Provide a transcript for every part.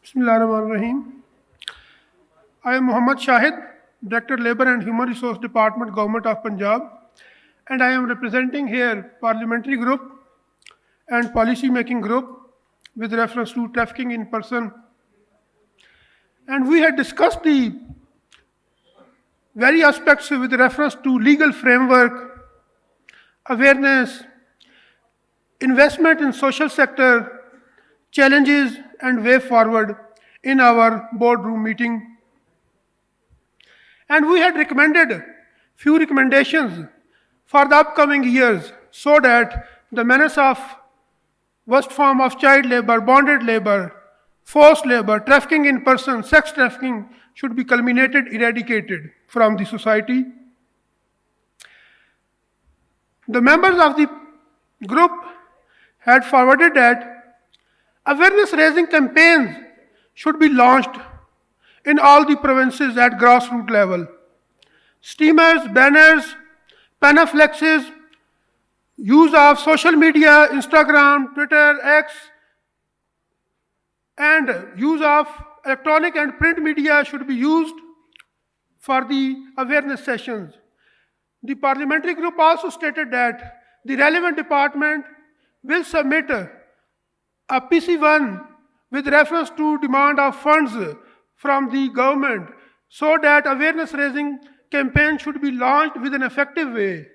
Bismillahirrahmanirrahim. I am Muhammad Shahid, Director Labour and Human Resource Department, Government of Punjab, and I am representing here Parliamentary Group and Policy Making Group with reference to trafficking in person. And we had discussed the very aspects with reference to legal framework, awareness, investment in social sector, challenges and way forward in our boardroom meeting. And we had recommended few recommendations for the upcoming years so that the menace of worst form of child labor, bonded labor, forced labor, trafficking in person, sex trafficking should be culminated, eradicated from the society. The members of the group had forwarded that awareness raising campaigns should be launched in all the provinces at grassroots level. Streamers, banners, panafflexes, use of social media, Instagram, Twitter, X, and use of electronic and print media should be used for the awareness sessions. The parliamentary group also stated that the relevant department will submit a PC1 with reference to demand of funds from the government so that awareness raising campaign should be launched with an effective way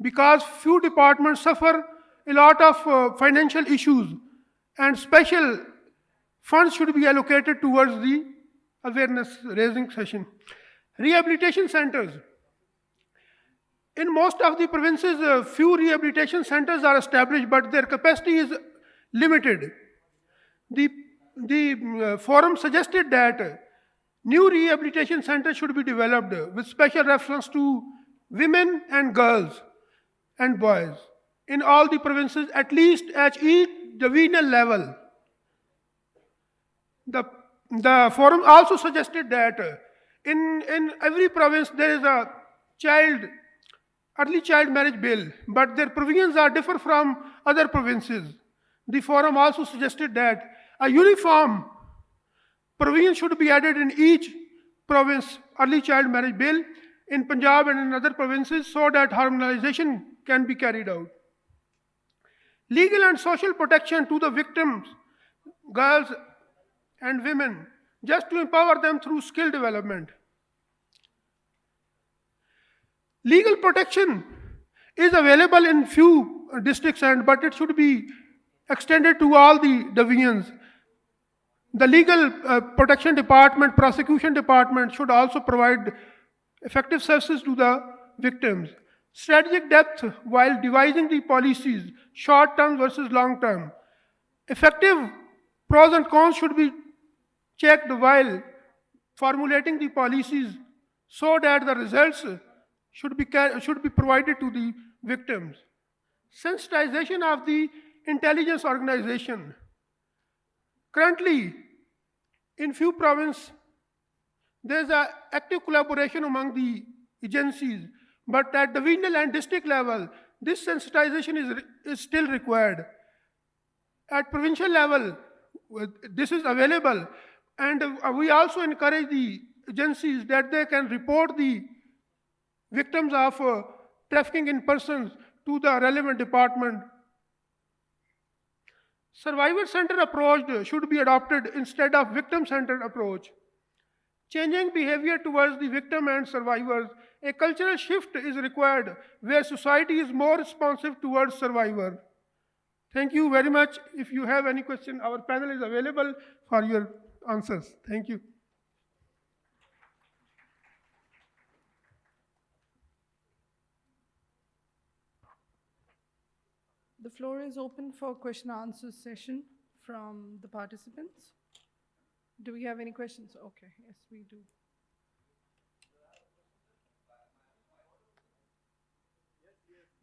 because few departments suffer a lot of financial issues and special funds should be allocated towards the awareness raising session. Rehabilitation centers. In most of the provinces, few rehabilitation centers are established, but their capacity is limited. The forum suggested that new rehabilitation centers should be developed with special reference to women and girls and boys in all the provinces, at least at each divisional level. The forum also suggested that in every province there is a early child marriage bill, but their provisions are differ from other provinces. The forum also suggested that a uniform provision should be added in each province early child marriage bill in Punjab and in other provinces so that harmonization can be carried out. Legal and social protection to the victims, girls and women, just to empower them through skill development. Legal protection is available in few districts, but it should be extended to all the divisions. The legal protection department, prosecution department should also provide effective services to the victims. Strategic depth while devising the policies, short term versus long term. Effective pros and cons should be checked while formulating the policies so that the results should be provided to the victims. Sensitization of the intelligence organization. Currently, in few provinces, there is an active collaboration among the agencies, but at divisional and district level, this sensitization is still required. At provincial level, this is available, and we also encourage the agencies that they can report the victims of trafficking in persons to the relevant department. Survivor-centered approach should be adopted instead of victim-centered approach. Changing behavior towards the victim and survivors, a cultural shift is required where society is more responsive towards survivor. Thank you very much. If you have any question, our panel is available for your answers. Thank you. The floor is open for question and answer session from the participants. Do we have any questions? Okay, yes, we do.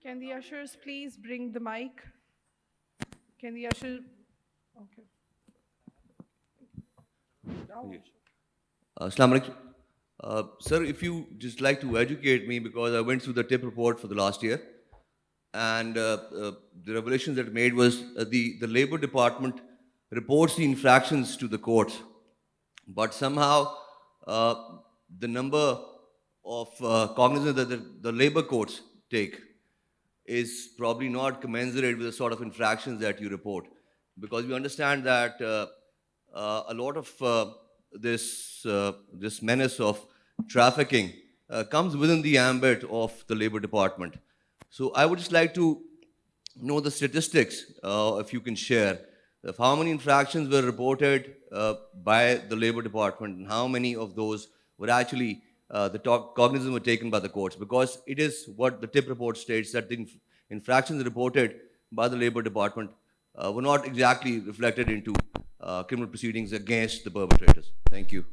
Can the ushers please bring the mic? Can the usher? Okay. Assalamu alaikum. Sir, if you just like to educate me, because I went through the TIP report for the last year, and the revelations that made was the Labour Department reports the infractions to the courts, but somehow uh, the number of cognizance that the labor courts take is probably not commensurate with the sort of infractions that you report, because we understand that a lot of this menace of trafficking comes within the ambit of the labor department. So I would just like to know the statistics, if you can share, of how many infractions were reported by the labor department, and how many of those were actually cognizance were taken by the courts, because it is what the tip report states, that the infractions reported by the labor department were not exactly reflected into criminal proceedings against the perpetrators. Thank you.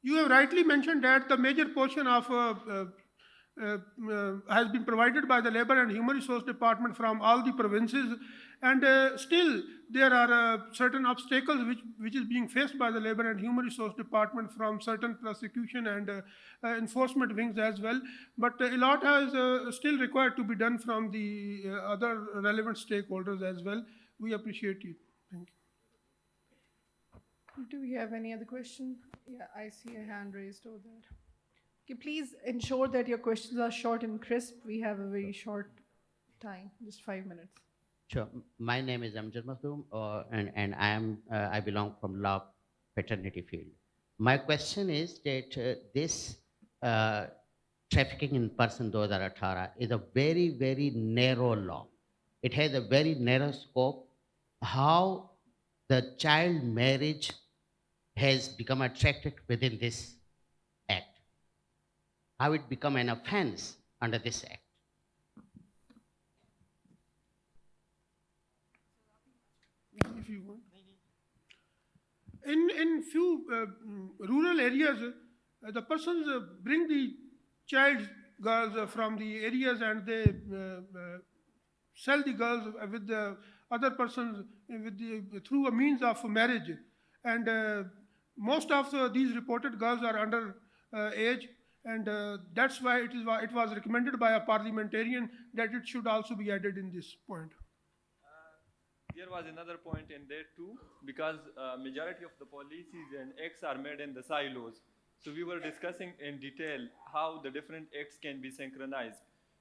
You have rightly mentioned that the major portion of has been provided by the Labor and Human Resource Department from all the provinces, and still there are certain obstacles which is being faced by the Labor and Human Resource Department from certain prosecution and enforcement wings as well. But a lot has still required to be done from the other relevant stakeholders as well. We appreciate it. Thank you. Do we have any other question? Yeah, I see a hand raised over there. Okay, please ensure that your questions are short and crisp. We have a very short time, just 5 minutes. Sure. My name is Amjad Masoom, and I belong from law fraternity field. My question is that this trafficking in person 2018 is a very, very narrow law. It has a very narrow scope. How the child marriage has become attracted within this act? How it become an offense under this act? If you want. In few rural areas, the persons bring the child girls from the areas, and they sell the girls with the other persons through a means of marriage, and most of these reported girls are under age, and that's why it was recommended by a parliamentarian that it should also be added in this point. There was another point in there too, because majority of the policies and acts are made in the silos. So we were discussing in detail how the different acts can be synchronized.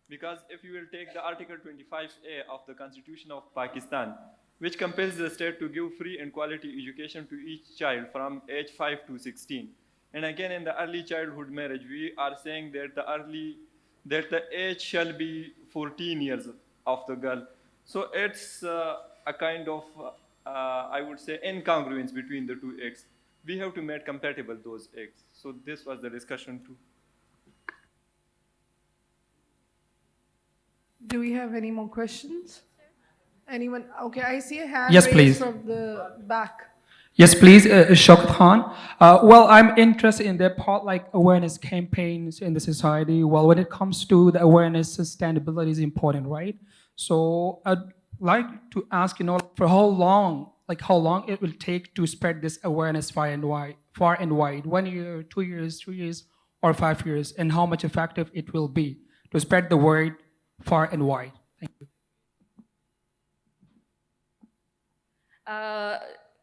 Because if you will take the Article 25A of the Constitution of Pakistan, which compels the state to give free and quality education to each child from age 5 to 16. And again, in the early childhood marriage, we are saying that the age shall be 14 years of the girl. So it's a kind of, I would say, incongruence between the two acts. We have to make compatible those acts. So this was the discussion too. Do we have any more questions? Anyone? Okay, I see a hand Yes, raised please. from the back. Yes, please, Shaukat Khan. Well, I'm interested in the part like awareness campaigns in the society. Well, when it comes to the awareness, sustainability is important, right? So I'd like to ask, for how long it will take to spread this awareness far and wide, 1 year, 2 years, 3 years, or 5 years, and how much effective it will be to spread the word far and wide. Thank you.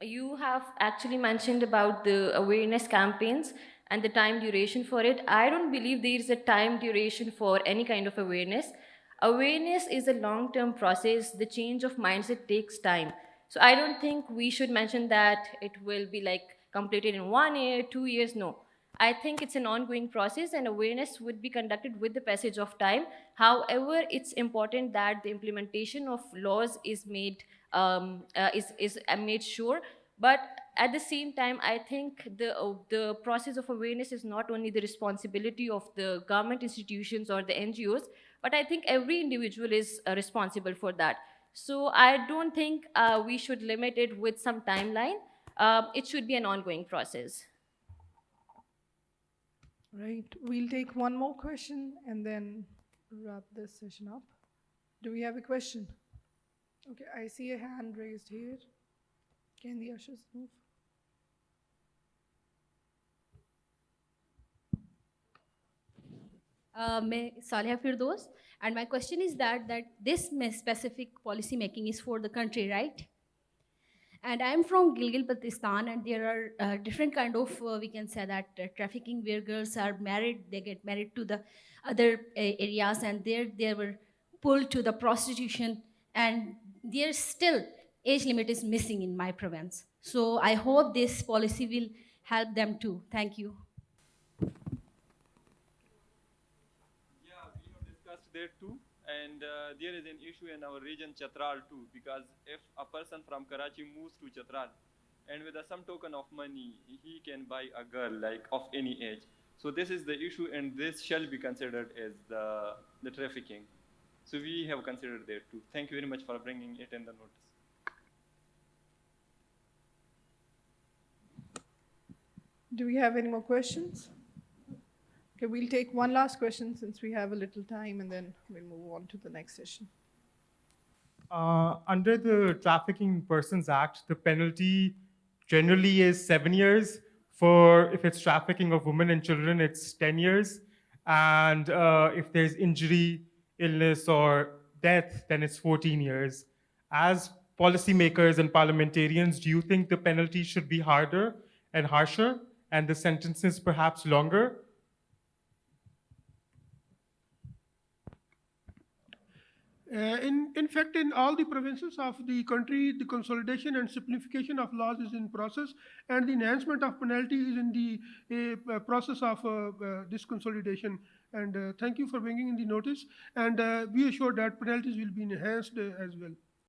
You have actually mentioned about the awareness campaigns and the time duration for it. I don't believe there is a time duration for any kind of awareness. Awareness is a long-term process. The change of mindset takes time. So I don't think we should mention that it will be like completed in 1 year, 2 years. No. I think it's an ongoing process, and awareness would be conducted with the passage of time. However, it's important that the implementation of laws is made made sure. But at the same time, I think the process of awareness is not only the responsibility of the government institutions or the NGOs, but I think every individual is responsible for that. So I don't think we should limit it with some timeline. It should be an ongoing process. Right. We'll take one more question and then wrap this session up. Do we have a question? Okay, I see a hand raised here. Can the ushers move? Salih Firdos, and my question is that this specific policy making is for the country, right? And I'm from Gilgit-Baltistan, and there are different kind of we can say that trafficking where girls are married, they get married to the other areas, and there they were pulled to the prostitution, and there's still age limit is missing in my province. So I hope this policy will help them too. Thank you. Yeah, we have discussed there too, and there is an issue in our region, Chatral too, because if a person from Karachi moves to Chatral, and with some token of money, he can buy a girl like of any age. So this is the issue, and this shall be considered as the trafficking. So we have considered there too. Thank you very much for bringing it in the notice. Do we have any more questions? Okay, we'll take one last question since we have a little time, and then we'll move on to the next session. Under the Trafficking Persons Act, the penalty generally is 7 years. For if it's trafficking of women and children, it's 10 years. And if there's injury, illness, or death, then it's 14 years. As policymakers and parliamentarians, do you think the penalty should be harder and harsher, and the sentences perhaps longer? In fact, in all the provinces of the country, the consolidation and simplification of laws is in process, and the enhancement of penalty is in the process of this consolidation. And thank you for bringing in the notice, and be assured that penalties will be enhanced as well.